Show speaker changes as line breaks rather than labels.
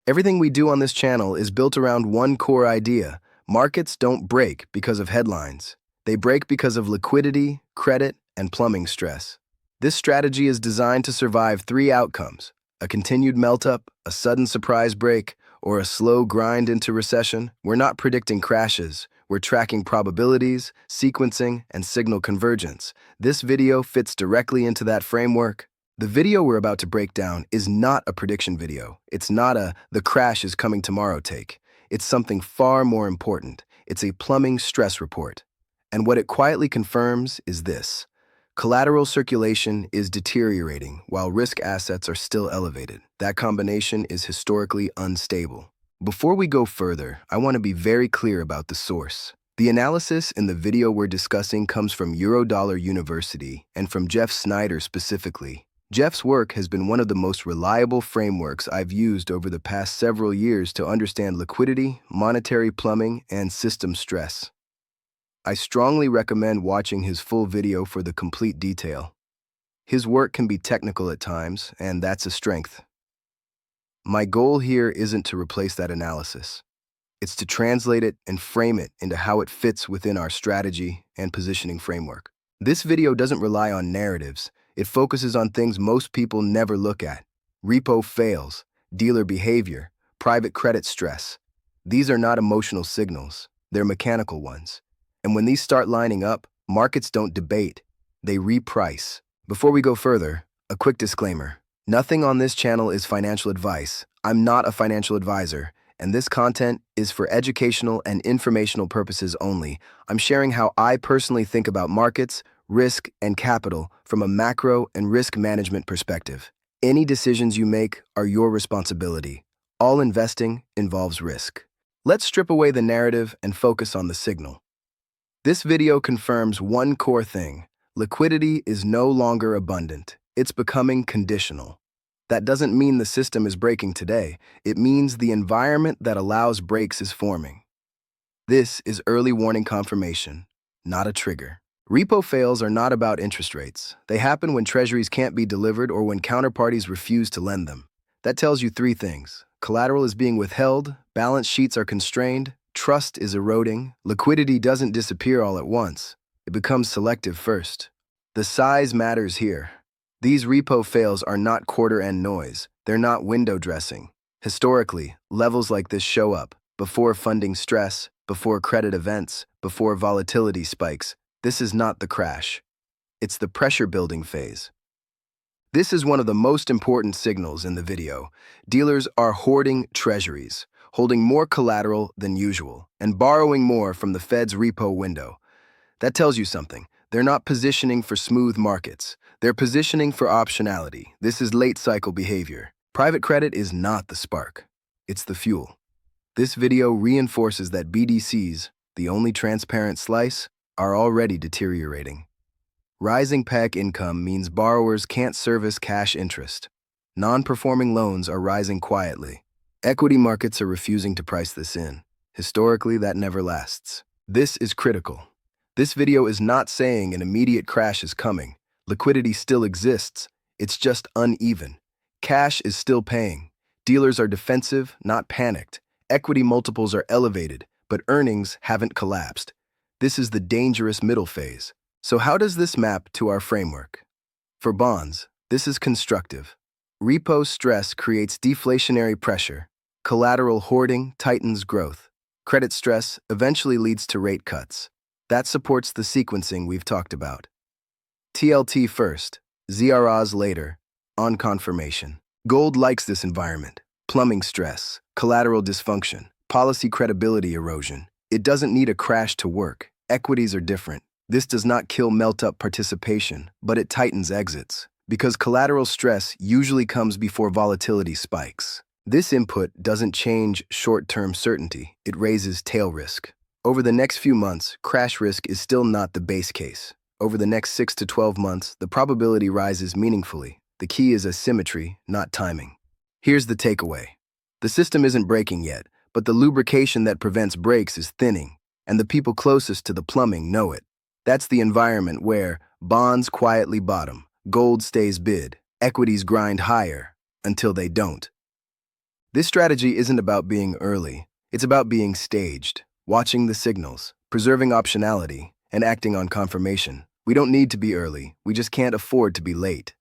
Everything we do on this channel is built around one core idea. Markets don't break because of headlines. They break because of liquidity, credit, and plumbing stress. This strategy is designed to survive three outcomes: a continued melt-up, a sudden surprise break, or a slow grind into recession. We're not predicting crashes. We're tracking probabilities, sequencing, and signal convergence. This video fits directly into that framework. The video we're about to break down is not a prediction video. It's not a "the crash is coming tomorrow" take. It's something far more important. It's a plumbing stress report. And what it quietly confirms is this: collateral circulation is deteriorating while risk assets are still elevated. That combination is historically unstable. Before we go further, I want to be very clear about the source. The analysis in the video we're discussing comes from Eurodollar University and from Jeff Snyder specifically. Jeff's work has been one of the most reliable frameworks I've used over the past several years to understand liquidity, monetary plumbing, and system stress. I strongly recommend watching his full video for the complete detail. His work can be technical at times, and that's a strength. My goal here isn't to replace that analysis. It's to translate it and frame it into how it fits within our strategy and positioning framework. This video doesn't rely on narratives. It focuses on things most people never look at: repo fails, dealer behavior, private credit stress. These are not emotional signals, they're mechanical ones. And when these start lining up, markets don't debate, they reprice. Before we go further, a quick disclaimer. Nothing on this channel is financial advice. I'm not a financial advisor, and this content is for educational and informational purposes only. I'm sharing how I personally think about markets, risk, and capital from a macro and risk management perspective. Any decisions you make are your responsibility. All investing involves risk. Let's strip away the narrative and focus on the signal. This video confirms one core thing: liquidity is no longer abundant. It's becoming conditional. That doesn't mean the system is breaking today. It means the environment that allows breaks is forming. This is early warning confirmation, not a trigger. Repo fails are not about interest rates. They happen when treasuries can't be delivered or when counterparties refuse to lend them. That tells you three things: collateral is being withheld, balance sheets are constrained, trust is eroding. Liquidity doesn't disappear all at once. It becomes selective first. The size matters here. These repo fails are not quarter-end noise. They're not window dressing. Historically, levels like this show up before funding stress, before credit events, before volatility spikes. This is not the crash. It's the pressure-building phase. This is one of the most important signals in the video. Dealers are hoarding treasuries, holding more collateral than usual, and borrowing more from the Fed's repo window. That tells you something. They're not positioning for smooth markets. They're positioning for optionality. This is late-cycle behavior. Private credit is not the spark. It's the fuel. This video reinforces that BDCs, the only transparent slice, are already deteriorating. Rising PEC income means borrowers can't service cash interest. Non-performing loans are rising quietly. Equity markets are refusing to price this in. Historically, that never lasts. This is critical. This video is not saying an immediate crash is coming. Liquidity still exists. It's just uneven. Cash is still paying. Dealers are defensive, not panicked. Equity multiples are elevated, but earnings haven't collapsed. This is the dangerous middle phase. So how does this map to our framework? For bonds, this is constructive. Repo stress creates deflationary pressure. Collateral hoarding tightens growth. Credit stress eventually leads to rate cuts. That supports the sequencing we've talked about. TLT first, ZRAs later, on confirmation. Gold likes this environment. Plumbing stress, collateral dysfunction, policy credibility erosion. It doesn't need a crash to work. Equities are different. This does not kill melt-up participation, but it tightens exits, because collateral stress usually comes before volatility spikes. This input doesn't change short-term certainty. It raises tail risk. Over the next few months, crash risk is still not the base case. Over the next 6 to 12 months, the probability rises meaningfully. The key is asymmetry, not timing. Here's the takeaway. The system isn't breaking yet, but the lubrication that prevents breaks is thinning, and the people closest to the plumbing know it. That's the environment where bonds quietly bottom, gold stays bid, equities grind higher, until they don't. This strategy isn't about being early. It's about being staged, watching the signals, preserving optionality, and acting on confirmation. We don't need to be early. We just can't afford to be late.